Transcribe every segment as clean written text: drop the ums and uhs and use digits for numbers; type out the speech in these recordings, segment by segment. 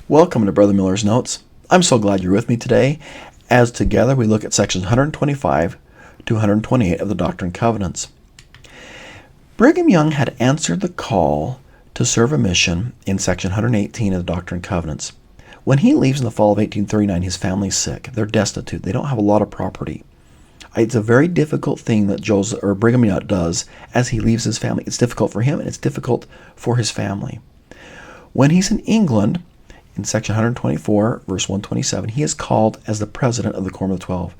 Welcome to Brother Miller's Notes. I'm so glad you're with me today, as together we look at sections 125 to 128 of the Doctrine and Covenants. Brigham Young had answered the call to serve a mission in section 118 of the Doctrine and Covenants. When he leaves in the fall of 1839, his family's sick. They're destitute. They don't have a lot of property. It's a very difficult thing that Brigham Young does as he leaves his family. It's difficult for him and it's difficult for his family. When he's in England, in section 124, verse 127, he is called as the president of the Quorum of the 12.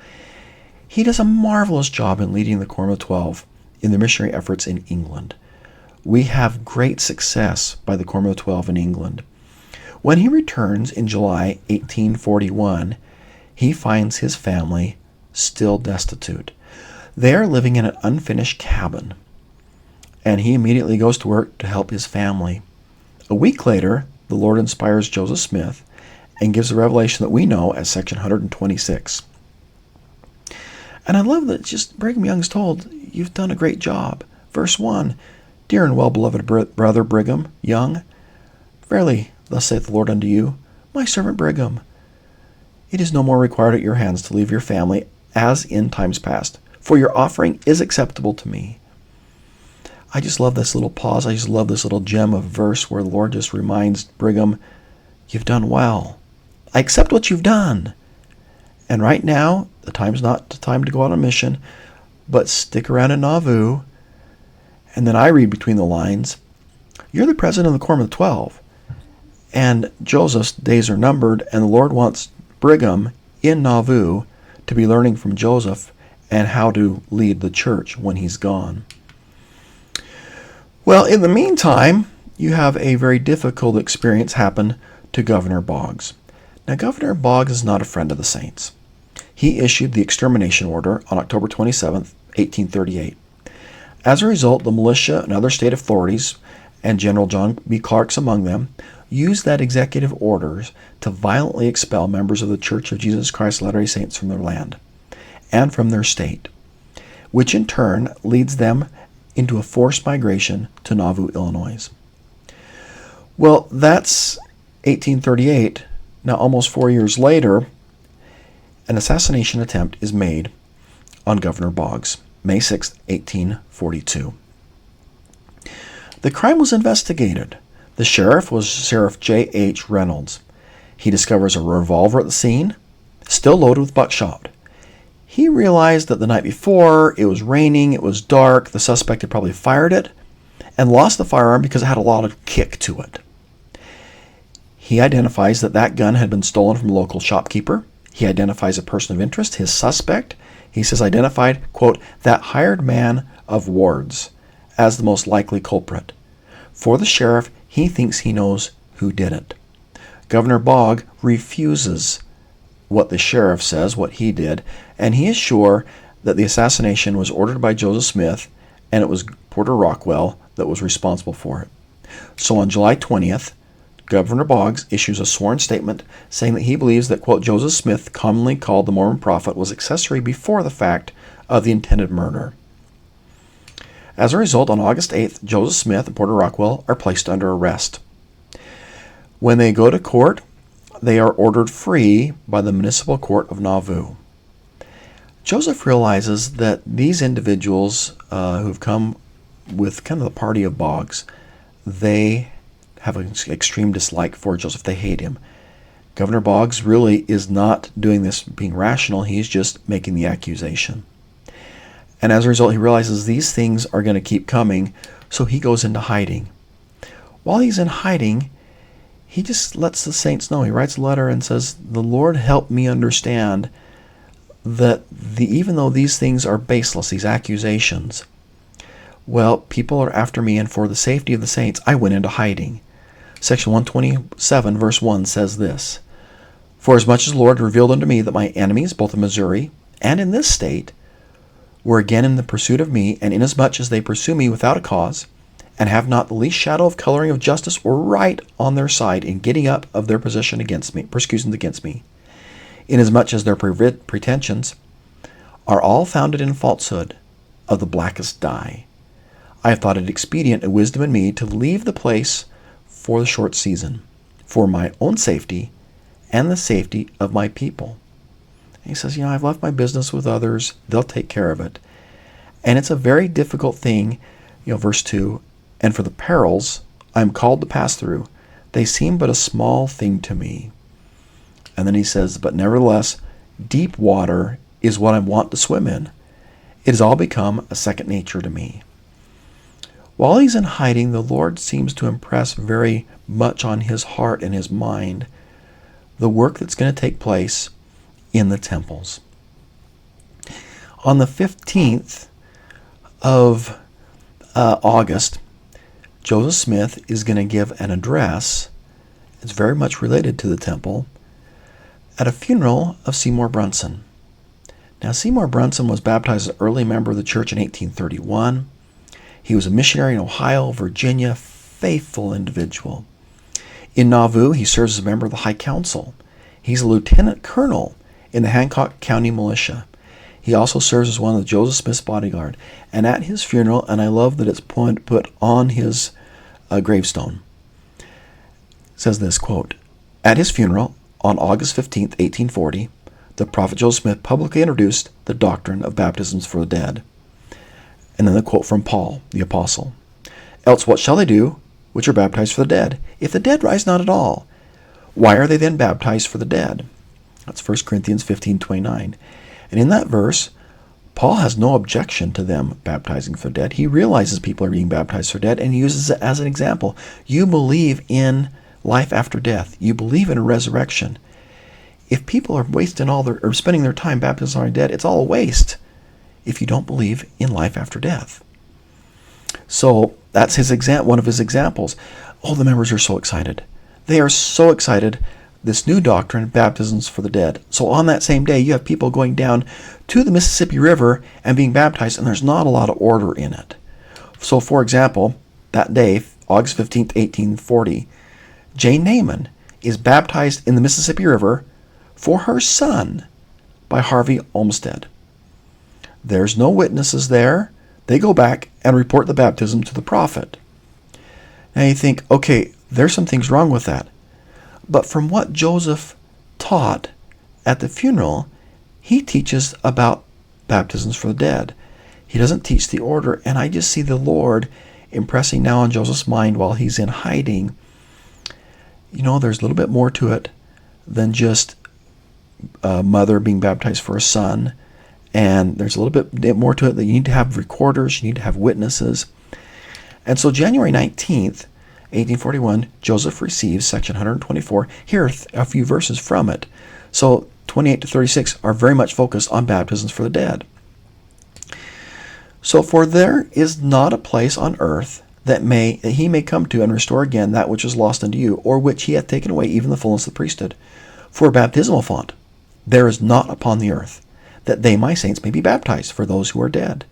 He does a marvelous job in leading the Quorum of the 12 in their missionary efforts in England. We have great success by the Quorum of the 12 in England. When he returns in July 1841, he finds his family still destitute. They are living in an unfinished cabin, and he immediately goes to work to help his family. A week later, the Lord inspires Joseph Smith and gives the revelation that we know as section 126. And I love that just Brigham Young's told, you've done a great job. Verse 1, Dear and well-beloved brother Brigham Young, verily, thus saith the Lord unto you, my servant Brigham, it is no more required at your hands to leave your family as in times past, for your offering is acceptable to me. I just love this little pause. I just love this little gem of verse where the Lord just reminds Brigham, you've done well. I accept what you've done. And right now, the time's not the time to go on a mission, but stick around in Nauvoo. And then I read between the lines, you're the president of the Quorum of the 12. And Joseph's days are numbered, and the Lord wants Brigham in Nauvoo to be learning from Joseph and how to lead the church when he's gone. Well, in the meantime, you have a very difficult experience happen to Governor Boggs. Now, Governor Boggs is not a friend of the saints. He issued the extermination order on October 27, 1838. As a result, the militia and other state authorities, and General John B. Clark's among them, used that executive orders to violently expel members of the Church of Jesus Christ of Latter-day Saints from their land and from their state, which in turn leads them into a forced migration to Nauvoo, Illinois. Well, that's 1838. Now, almost 4 years later, an assassination attempt is made on Governor Boggs, May 6, 1842. The crime was investigated. The sheriff was Sheriff J.H. Reynolds. He discovers a revolver at the scene, still loaded with buckshot. He realized that the night before, it was raining, it was dark, the suspect had probably fired it, and lost the firearm because it had a lot of kick to it. He identifies that gun had been stolen from a local shopkeeper. He identifies a person of interest, his suspect. He says identified, quote, that hired man of Ward's as the most likely culprit. For the sheriff, he thinks he knows who did it. Governor Boggs refuses what the sheriff says, what he did, and he is sure that the assassination was ordered by Joseph Smith and it was Porter Rockwell that was responsible for it. So on July 20th, Governor Boggs issues a sworn statement saying that he believes that, quote, Joseph Smith, commonly called the Mormon prophet, was accessory before the fact of the intended murder. As a result, on August 8th, Joseph Smith and Porter Rockwell are placed under arrest. When they go to court, they are ordered free by the municipal court of Nauvoo. Joseph realizes that these individuals who've come with kind of the party of Boggs, they have an extreme dislike for Joseph. They hate him. Governor Boggs really is not doing this being rational. He's just making the accusation. And as a result, he realizes these things are going to keep coming, so he goes into hiding. While he's in hiding, he just lets the saints know. He writes a letter and says, the Lord help me understand that even though these things are baseless, these accusations, well, people are after me, and for the safety of the saints, I went into hiding. Section 127, verse 1 says this, For as much as the Lord revealed unto me that my enemies, both in Missouri and in this state, were again in the pursuit of me, and inasmuch as they pursue me without a cause, and have not the least shadow of coloring of justice or right on their side in getting up of their position against me, persecutions against me, inasmuch as their pretensions are all founded in falsehood of the blackest dye, I have thought it expedient and wisdom in me to leave the place for the short season, for my own safety and the safety of my people. And he says, I've left my business with others. They'll take care of it. And it's a very difficult thing, verse 2, and for the perils I am called to pass through, they seem but a small thing to me. And then he says, but nevertheless, deep water is what I want to swim in. It has all become a second nature to me. While he's in hiding, the Lord seems to impress very much on his heart and his mind the work that's going to take place in the temples. On the 15th of August, Joseph Smith is going to give an address. It's very much related to the temple at a funeral of Seymour Brunson. Now, Seymour Brunson was baptized as an early member of the church in 1831. He was a missionary in Ohio, Virginia, faithful individual. In Nauvoo, he serves as a member of the High Council. He's a lieutenant colonel in the Hancock County Militia. He also serves as one of Joseph Smith's bodyguard. And at his funeral, and I love that it's put on his gravestone, it says this, quote, at his funeral on August 15th, 1840, the prophet Joseph Smith publicly introduced the doctrine of baptisms for the dead. And then the quote from Paul, the apostle, else what shall they do which are baptized for the dead, if the dead rise not at all? Why are they then baptized for the dead? That's 1 Corinthians 15:29. And in that verse, Paul has no objection to them baptizing for the dead. He realizes people are being baptized for dead, and he uses it as an example. You believe in life after death. You believe in a resurrection. If people are spending their time baptizing the dead, it's all a waste if you don't believe in life after death. So that's one of his examples. Oh, the members are so excited. They are so excited. This new doctrine, baptisms for the dead. So on that same day, you have people going down to the Mississippi River and being baptized, and there's not a lot of order in it. So, for example, that day, August 15th, 1840, Jane Naaman is baptized in the Mississippi River for her son by Harvey Olmsted. There's no witnesses there. They go back and report the baptism to the prophet. Now you think, okay, there's some things wrong with that. But from what Joseph taught at the funeral, he teaches about baptisms for the dead. He doesn't teach the order, and I just see the Lord impressing now on Joseph's mind while he's in hiding. There's a little bit more to it than just a mother being baptized for a son. And there's a little bit more to it that you need to have recorders, you need to have witnesses. And so January 19th, 1841, Joseph receives section 124. Here are a few verses from it. So 28 to 36 are very much focused on baptisms for the dead. So, for there is not a place on earth that he may come to and restore again that which is lost unto you, or which he hath taken away, even the fullness of the priesthood. For a baptismal font there is not upon the earth, that they, my saints, may be baptized for those who are dead.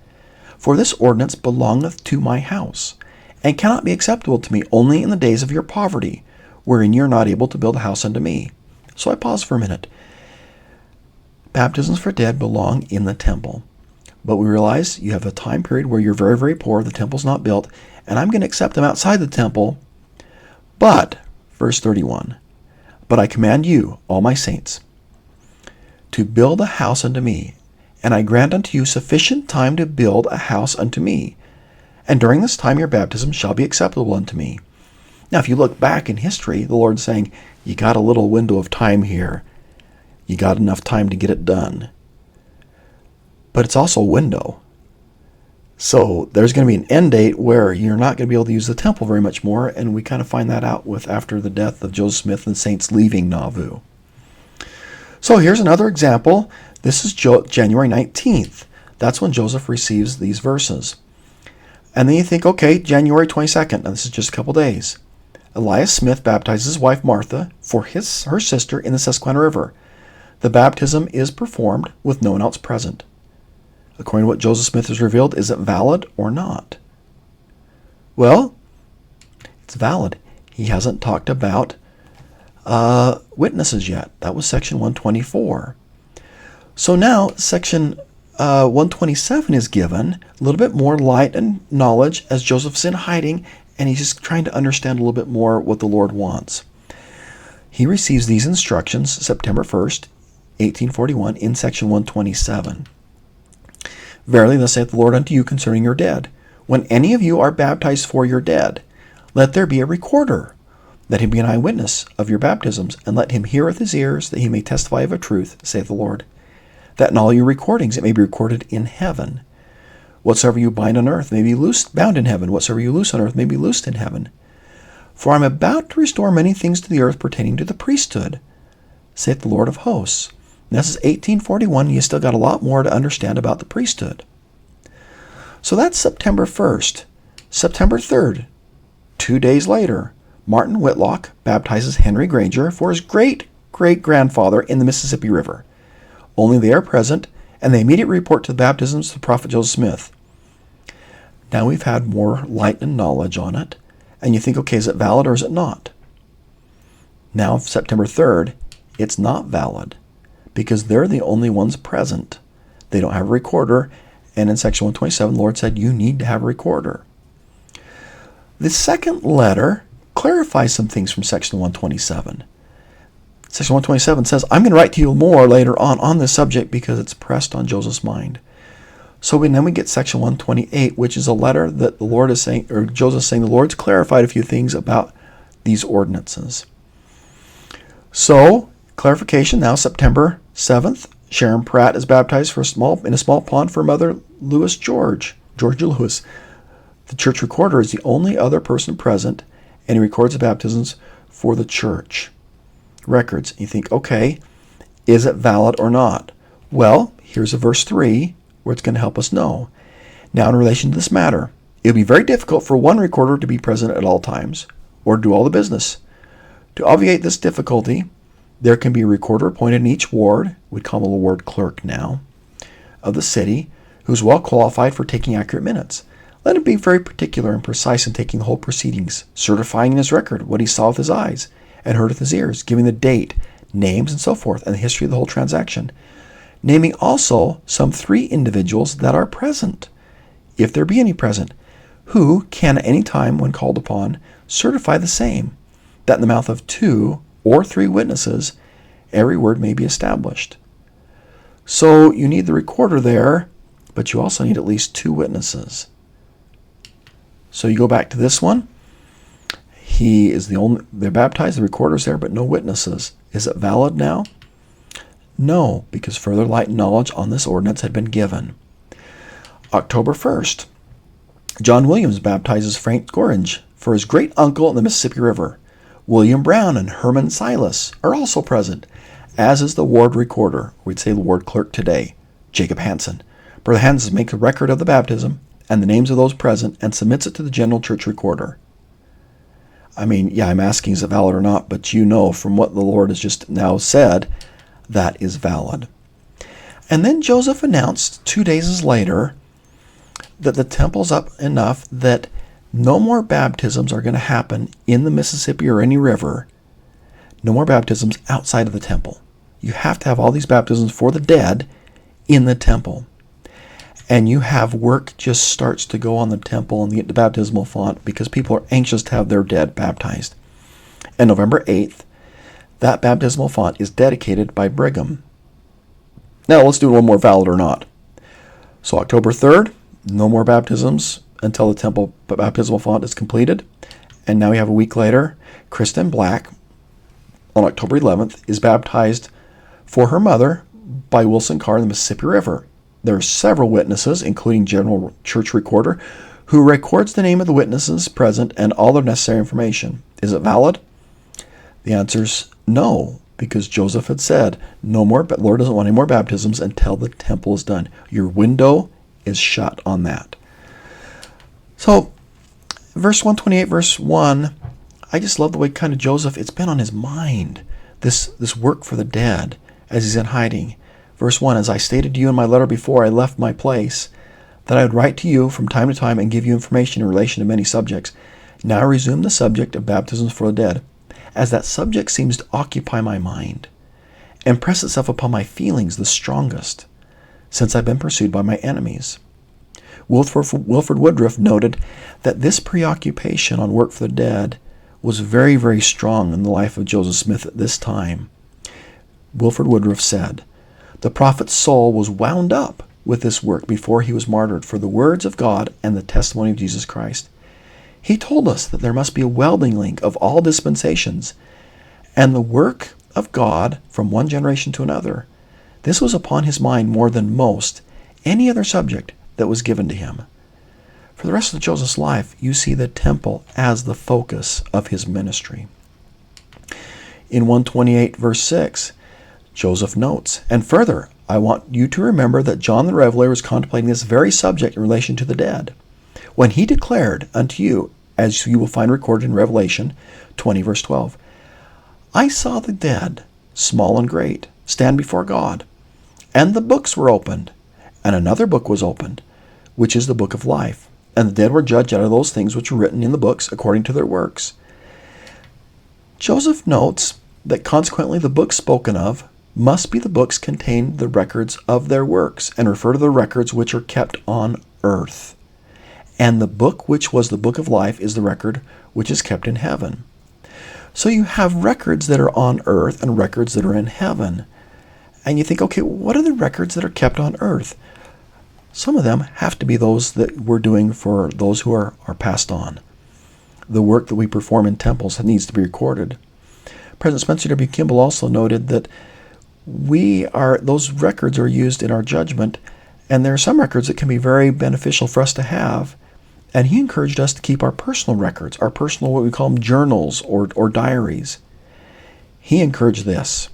For this ordinance belongeth to my house, and cannot be acceptable to me only in the days of your poverty, wherein ye are not able to build a house unto me. So I pause for a minute. Baptisms for dead belong in the temple. But we realize you have a time period where you're very, very poor, the temple's not built, and I'm going to accept them outside the temple. But, verse 31, but I command you, all my saints, to build a house unto me, and I grant unto you sufficient time to build a house unto me. And during this time your baptism shall be acceptable unto me. Now, if you look back in history, the Lord's saying, you got a little window of time here. You got enough time to get it done. But it's also a window. So there's going to be an end date where you're not going to be able to use the temple very much more, and we kind of find that out after the death of Joseph Smith and the saints leaving Nauvoo. So here's another example. This is January 19th. That's when Joseph receives these verses. And then you think, okay, January 22nd. Now this is just a couple days. Elias Smith baptizes his wife Martha for her sister in the Susquehanna River. The baptism is performed with no one else present. According to what Joseph Smith has revealed, is it valid or not? Well, it's valid. He hasn't talked about witnesses yet. That was section 124. So now section 127 is given a little bit more light and knowledge as Joseph's in hiding, and he's just trying to understand a little bit more what the Lord wants. He receives these instructions September 1st, 1841, in section 127. Verily, thus saith the Lord unto you concerning your dead. When any of you are baptized for your dead, let there be a recorder. Let him be an eyewitness of your baptisms, and let him hear with his ears, that he may testify of a truth, saith the Lord. That in all your recordings it may be recorded in heaven. Whatsoever you bind on earth may be bound in heaven. Whatsoever you loose on earth may be loosed in heaven. For I am about to restore many things to the earth pertaining to the priesthood, saith the Lord of hosts. And this is 1841. You still got a lot more to understand about the priesthood. So that's September 1st. September 3rd, 2 days later, Martin Whitlock baptizes Henry Granger for his great-great-grandfather in the Mississippi River. Only they are present, and they immediately report to the baptisms of the prophet Joseph Smith. Now we've had more light and knowledge on it, and you think, okay, is it valid or is it not? Now, September 3rd, it's not valid, because they're the only ones present. They don't have a recorder, and in section 127, the Lord said, you need to have a recorder. The second letter clarifies some things from section 127. Section 127 says, I'm going to write to you more later on this subject because it's pressed on Joseph's mind. So then we get section 128, which is a letter that the Lord is saying, or Joseph is saying, the Lord's clarified a few things about these ordinances. So, clarification now, September 7th, Sharon Pratt is baptized in a small pond for Mother Georgia Lewis. The church recorder is the only other person present, and he records the baptisms for the church records. You think, okay, is it valid or not? Well, here's a verse 3 where it's going to help us know. Now, in relation to this matter, it would be very difficult for one recorder to be present at all times or do all the business. To obviate this difficulty, there can be a recorder appointed in each ward, we'd call him a ward clerk now, of the city, who's well qualified for taking accurate minutes. Let him be very particular and precise in taking the whole proceedings, certifying in his record what he saw with his eyes and heard with his ears, giving the date, names, and so forth, and the history of the whole transaction, naming also some 3 individuals that are present, if there be any present, who can at any time, when called upon, certify the same, that in the mouth of 2 or 3 witnesses every word may be established. So you need the recorder there, but you also need at least 2 witnesses. So you go back to this one. They're baptized, the recorder's there, but no witnesses. Is it valid now? No, because further light and knowledge on this ordinance had been given. October 1st, John Williams baptizes Frank Gorringe for his great uncle in the Mississippi River. William Brown and Herman Silas are also present, as is the ward recorder, we'd say the ward clerk today, Jacob Hansen. Brother Hansen makes a record of the baptism and the names of those present and submits it to the general church recorder. I mean, yeah, I'm asking is it valid or not, but you know from what the Lord has just now said, that is valid. And then Joseph announced 2 days later that the temple's up enough that no more baptisms are going to happen in the Mississippi or any river. No more baptisms outside of the temple. You have to have all these baptisms for the dead in the temple. And you have work just starts to go on the temple and the baptismal font because people are anxious to have their dead baptized. And November 8th, that baptismal font is dedicated by Brigham. Now let's do one more, valid or not. So October 3rd, no more baptisms until the temple baptismal font is completed. And now we have a week later, Kristen Black, on October 11th, is baptized for her mother by Wilson Carr in the Mississippi River. There are several witnesses, including General Church Recorder, who records the name of the witnesses present and all their necessary information. Is it valid? The answer is no, because Joseph had said, no more. But Lord doesn't want any more baptisms until the temple is done. Your window is shut on that. So, verse 128, verse 1, I just love the way kind of Joseph, it's been on his mind, this work for the dead as he's in hiding. Verse 1, as I stated to you in my letter before I left my place, that I would write to you from time to time and give you information in relation to many subjects. Now I resume the subject of baptisms for the dead, as that subject seems to occupy my mind and press itself upon my feelings the strongest, since I've been pursued by my enemies. Wilford Woodruff noted that this preoccupation on work for the dead was very, very strong in the life of Joseph Smith at this time. Wilford Woodruff said, "The prophet's soul was wound up with this work before he was martyred for the words of God and the testimony of Jesus Christ. He told us that there must be a welding link of all dispensations and the work of God from one generation to another. This was upon his mind more than most any other subject that was given to him." For the rest of Joseph's life, you see the temple as the focus of his ministry. In 128 verse 6, Joseph notes, "And further, I want you to remember that John the Revelator was contemplating this very subject in relation to the dead, when he declared unto you, as you will find recorded in Revelation 20 verse 12, I saw the dead, small and great, stand before God, and the books were opened, and another book was opened, which is the book of life. And the dead were judged out of those things which were written in the books according to their works." Joseph notes that consequently the books spoken of must be the books containing the records of their works, and refer to the records which are kept on earth. And the book which was the book of life is the record which is kept in heaven. So you have records that are on earth and records that are in heaven. And you think, okay, what are the records that are kept on earth? Some of them have to be those that we're doing for those who are passed on. The work that we perform in temples needs to be recorded. President Spencer W. Kimball also noted that those records are used in our judgment, and there are some records that can be very beneficial for us to have. And he encouraged us to keep our personal records, our personal, what we call them, journals or diaries. He encouraged this: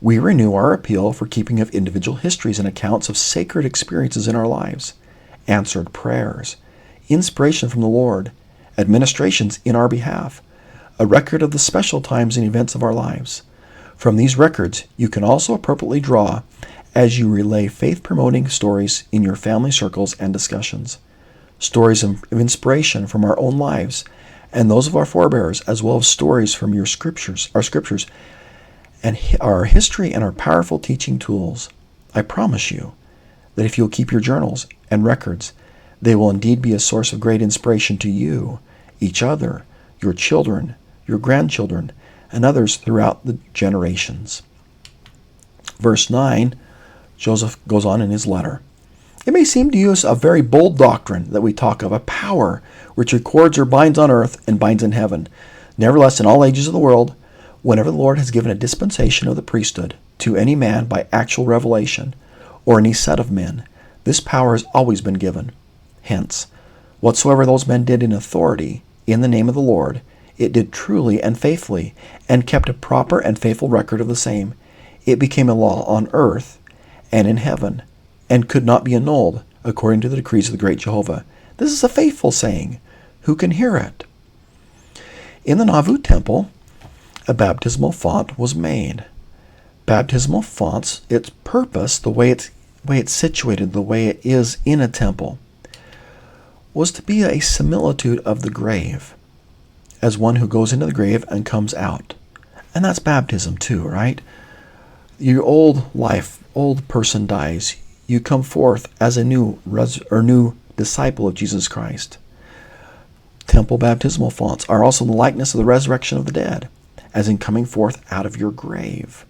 "We renew our appeal for keeping of individual histories and accounts of sacred experiences in our lives, answered prayers, inspiration from the Lord, administrations in our behalf, a record of the special times and events of our lives. From these records, you can also appropriately draw as you relay faith-promoting stories in your family circles and discussions, stories of inspiration from our own lives and those of our forebears, as well as stories from our scriptures, and our history and our powerful teaching tools. I promise you that if you'll keep your journals and records, they will indeed be a source of great inspiration to you, each other, your children, your grandchildren, and others throughout the generations." Verse 9, Joseph goes on in his letter. "It may seem to you a very bold doctrine that we talk of, a power which records or binds on earth and binds in heaven. Nevertheless, in all ages of the world, whenever the Lord has given a dispensation of the priesthood to any man by actual revelation, or any set of men, this power has always been given. Hence, whatsoever those men did in authority, in the name of the Lord, it did truly and faithfully, and kept a proper and faithful record of the same. It became a law on earth and in heaven, and could not be annulled, according to the decrees of the great Jehovah. This is a faithful saying. Who can hear it?" In the Nauvoo temple, a baptismal font was made. Baptismal fonts, its purpose, the way it's situated, the way it is in a temple, was to be a similitude of the grave, as one who goes into the grave and comes out. And that's baptism too, right? Your old person dies. You come forth as a new disciple of Jesus Christ. Temple baptismal fonts are also the likeness of the resurrection of the dead, as in coming forth out of your grave.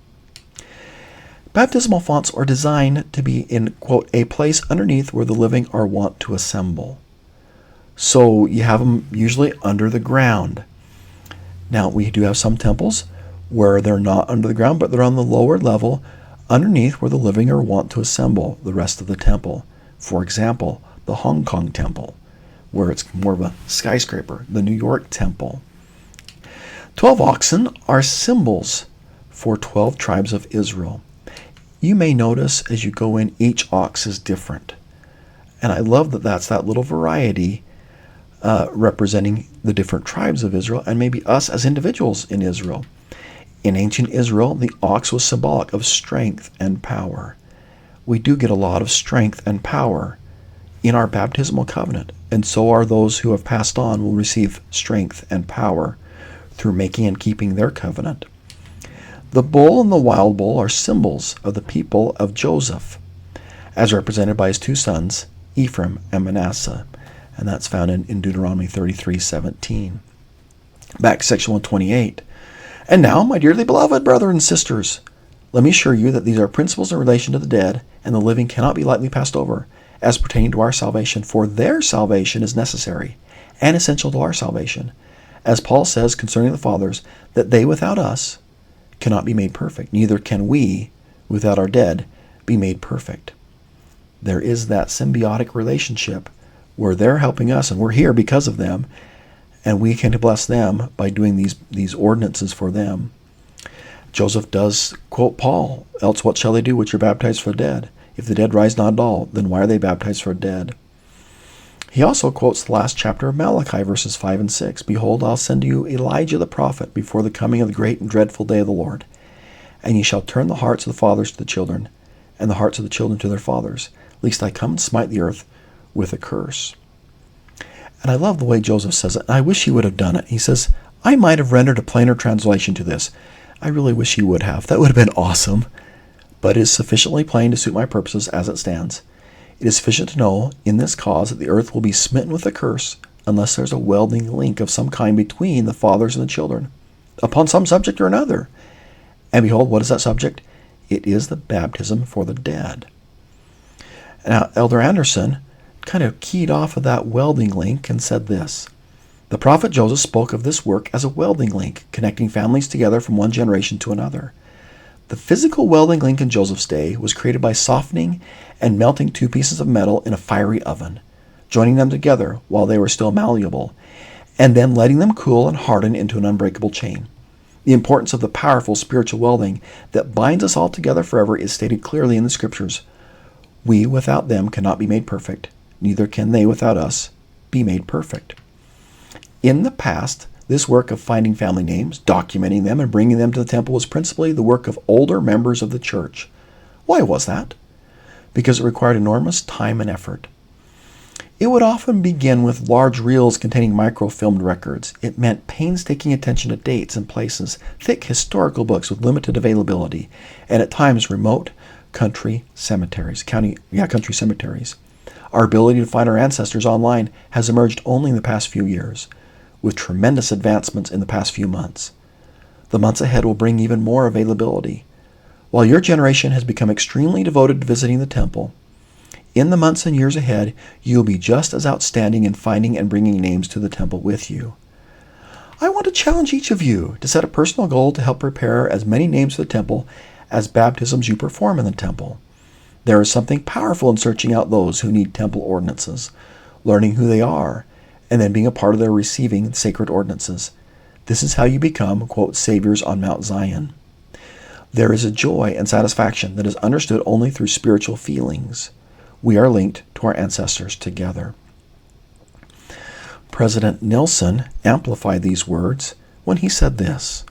Baptismal fonts are designed to be in, quote, a place underneath where the living are wont to assemble. So you have them usually under the ground. Now, we do have some temples where they're not under the ground, but they're on the lower level, underneath where the living are wont to assemble the rest of the temple. For example, the Hong Kong temple, where it's more of a skyscraper, the New York temple. 12 oxen are symbols for 12 tribes of Israel. You may notice as you go in, each ox is different. And I love that that's that little variety representing the different tribes of Israel and maybe us as individuals in Israel. In ancient Israel, the ox was symbolic of strength and power. We do get a lot of strength and power in our baptismal covenant, and so are those who have passed on will receive strength and power through making and keeping their covenant. The bull and the wild bull are symbols of the people of Joseph, as represented by his two sons, Ephraim and Manasseh, and that's found in Deuteronomy 33:17. Back to section 128. And now, my dearly beloved brothers and sisters, let me assure you that these are principles in relation to the dead and the living cannot be lightly passed over, as pertaining to our salvation, for their salvation is necessary and essential to our salvation. As Paul says concerning the fathers, that they without us cannot be made perfect, neither can we, without our dead, be made perfect. There is that symbiotic relationship where they're helping us and we're here because of them, and we can bless them by doing these ordinances for them. Joseph does quote Paul, else what shall they do which are baptized for the dead? If the dead rise not at all, then why are they baptized for the dead? He also quotes the last chapter of Malachi, verses 5 and 6. Behold, I'll send you Elijah the prophet before the coming of the great and dreadful day of the Lord. And ye shall turn the hearts of the fathers to the children, and the hearts of the children to their fathers, lest I come and smite the earth with a curse. And I love the way Joseph says it. I wish he would have done it. He says, I might have rendered a plainer translation to this. I really wish he would have. That would have been awesome. But it is sufficiently plain to suit my purposes as it stands. It is sufficient to know in this cause that the earth will be smitten with a curse unless there's a welding link of some kind between the fathers and the children, upon some subject or another. And behold, what is that subject? It is the baptism for the dead. Now, Elder Anderson kind of keyed off of that welding link and said this. The prophet Joseph spoke of this work as a welding link, connecting families together from one generation to another. The physical welding link in Joseph's day was created by softening and melting two pieces of metal in a fiery oven, joining them together while they were still malleable, and then letting them cool and harden into an unbreakable chain. The importance of the powerful spiritual welding that binds us all together forever is stated clearly in the Scriptures. We without them cannot be made perfect, neither can they without us be made perfect. In the past, this work of finding family names, documenting them, and bringing them to the temple was principally the work of older members of the church. Why was that? Because it required enormous time and effort. It would often begin with large reels containing microfilmed records. It meant painstaking attention to dates and places, thick historical books with limited availability, and at times remote country cemeteries. Our ability to find our ancestors online has emerged only in the past few years, with tremendous advancements in the past few months. The months ahead will bring even more availability. While your generation has become extremely devoted to visiting the temple, in the months and years ahead, you'll be just as outstanding in finding and bringing names to the temple with you. I want to challenge each of you to set a personal goal to help prepare as many names for the temple as baptisms you perform in the temple. There is something powerful in searching out those who need temple ordinances, learning who they are, and then being a part of their receiving sacred ordinances. This is how you become, quote, saviors on Mount Zion. There is a joy and satisfaction that is understood only through spiritual feelings. We are linked to our ancestors together. President Nilsson amplified these words when he said this.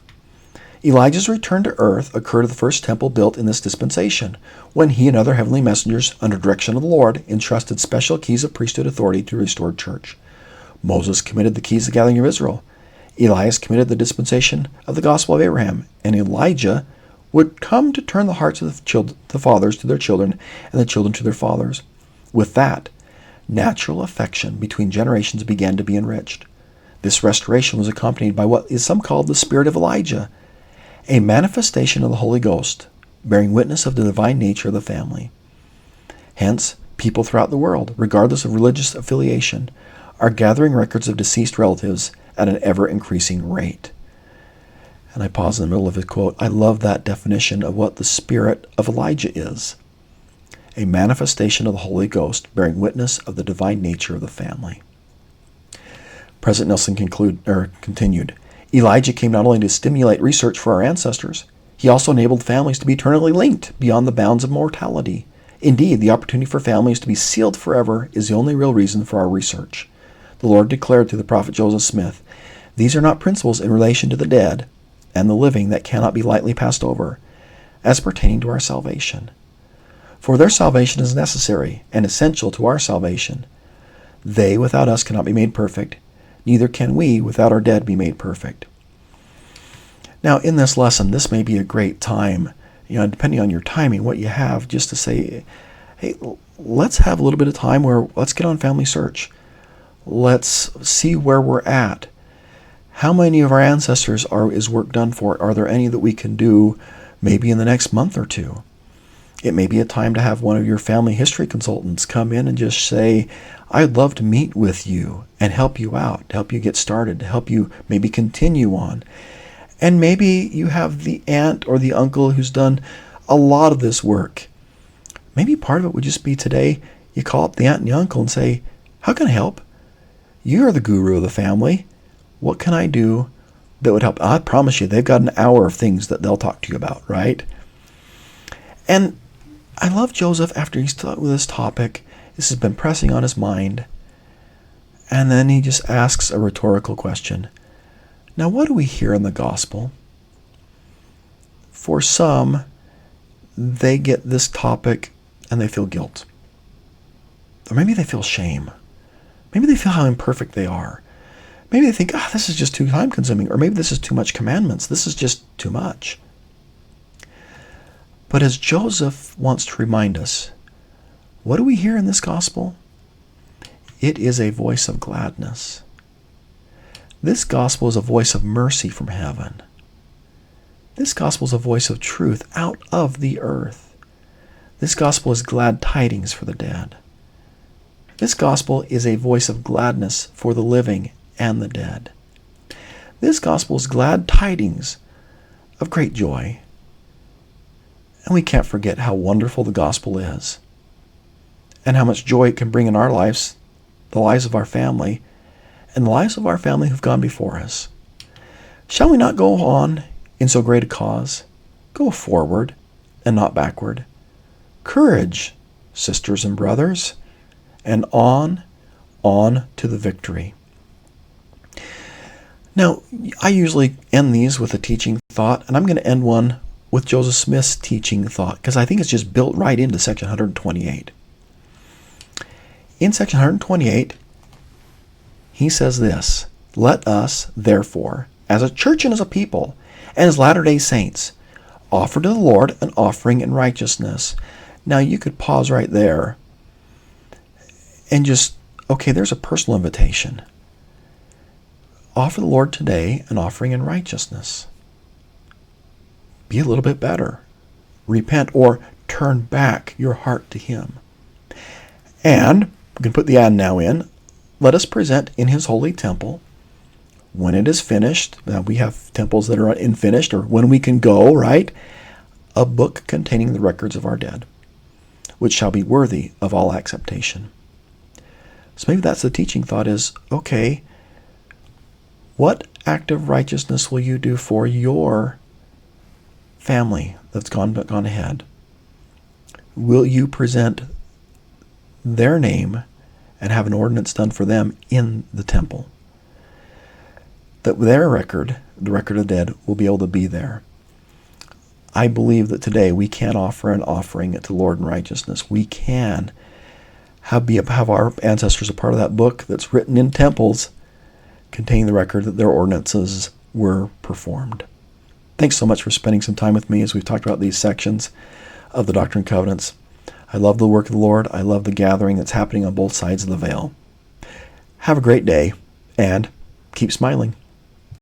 Elijah's return to earth occurred at the first temple built in this dispensation, when he and other heavenly messengers, under direction of the Lord, entrusted special keys of priesthood authority to the restored church. Moses committed the keys of the gathering of Israel. Elias committed the dispensation of the gospel of Abraham, and Elijah would come to turn the hearts of the fathers to their children and the children to their fathers. With that, natural affection between generations began to be enriched. This restoration was accompanied by what is some called the spirit of Elijah, a manifestation of the Holy Ghost, bearing witness of the divine nature of the family. Hence, people throughout the world, regardless of religious affiliation, are gathering records of deceased relatives at an ever-increasing rate. And I pause in the middle of his quote. I love that definition of what the spirit of Elijah is. A manifestation of the Holy Ghost bearing witness of the divine nature of the family. President Nilsson continued, Elijah came not only to stimulate research for our ancestors, he also enabled families to be eternally linked beyond the bounds of mortality. Indeed, the opportunity for families to be sealed forever is the only real reason for our research. The Lord declared through the prophet Joseph Smith, these are not principles in relation to the dead and the living that cannot be lightly passed over, as pertaining to our salvation. For their salvation is necessary and essential to our salvation. They without us cannot be made perfect, neither can we without our dead be made perfect. Now, in this lesson, this may be a great time, depending on your timing, what you have, just to say, hey, let's have a little bit of time where let's get on family search. Let's see where we're at. How many of our ancestors is work done for? Are there any that we can do maybe in the next month or two? It may be a time to have one of your family history consultants come in and just say, I'd love to meet with you and help you out, to help you get started, to help you maybe continue on. And maybe you have the aunt or the uncle who's done a lot of this work. Maybe part of it would just be today, you call up the aunt and the uncle and say, how can I help? You're the guru of the family. What can I do that would help? I promise you, they've got an hour of things that they'll talk to you about, right? And I love Joseph after he's thought with this topic. This has been pressing on his mind. And then he just asks a rhetorical question. Now, what do we hear in the gospel? For some, they get this topic and they feel guilt. Or maybe they feel shame. Maybe they feel how imperfect they are. Maybe they think, this is just too time-consuming. Or maybe this is too much commandments. This is just too much. But as Joseph wants to remind us, what do we hear in this gospel? It is a voice of gladness. This gospel is a voice of mercy from heaven. This gospel is a voice of truth out of the earth. This gospel is glad tidings for the dead. This gospel is a voice of gladness for the living and the dead. This gospel is glad tidings of great joy. And we can't forget how wonderful the gospel is and how much joy it can bring in our lives, the lives of our family, and the lives of our family who've gone before us. Shall we not go on in so great a cause? Go forward and not backward. Courage, sisters and brothers, and on to the victory. Now, I usually end these with a teaching thought, and I'm going to end one with Joseph Smith's teaching thought, because I think it's just built right into section 128. In section 128, he says this, let us, therefore, as a church and as a people, and as Latter-day Saints, offer to the Lord an offering in righteousness. Now, you could pause right there and just, okay, there's a personal invitation. Offer the Lord today an offering in righteousness. Be a little bit better. Repent or turn back your heart to Him. And we can put the and now in. Let us present in His holy temple, when it is finished, now we have temples that are unfinished, or when we can go, right? A book containing the records of our dead, which shall be worthy of all acceptation. So maybe that's the teaching thought is, okay, what act of righteousness will you do for your family that's gone ahead? Will you present their name and have an ordinance done for them in the temple? That their record, the record of the dead, will be able to be there. I believe that today we can offer an offering to the Lord in righteousness. We can have our ancestors a part of that book that's written in temples containing the record that their ordinances were performed. Thanks so much for spending some time with me as we've talked about these sections of the Doctrine and Covenants. I love the work of the Lord. I love the gathering that's happening on both sides of the veil. Have a great day, and keep smiling.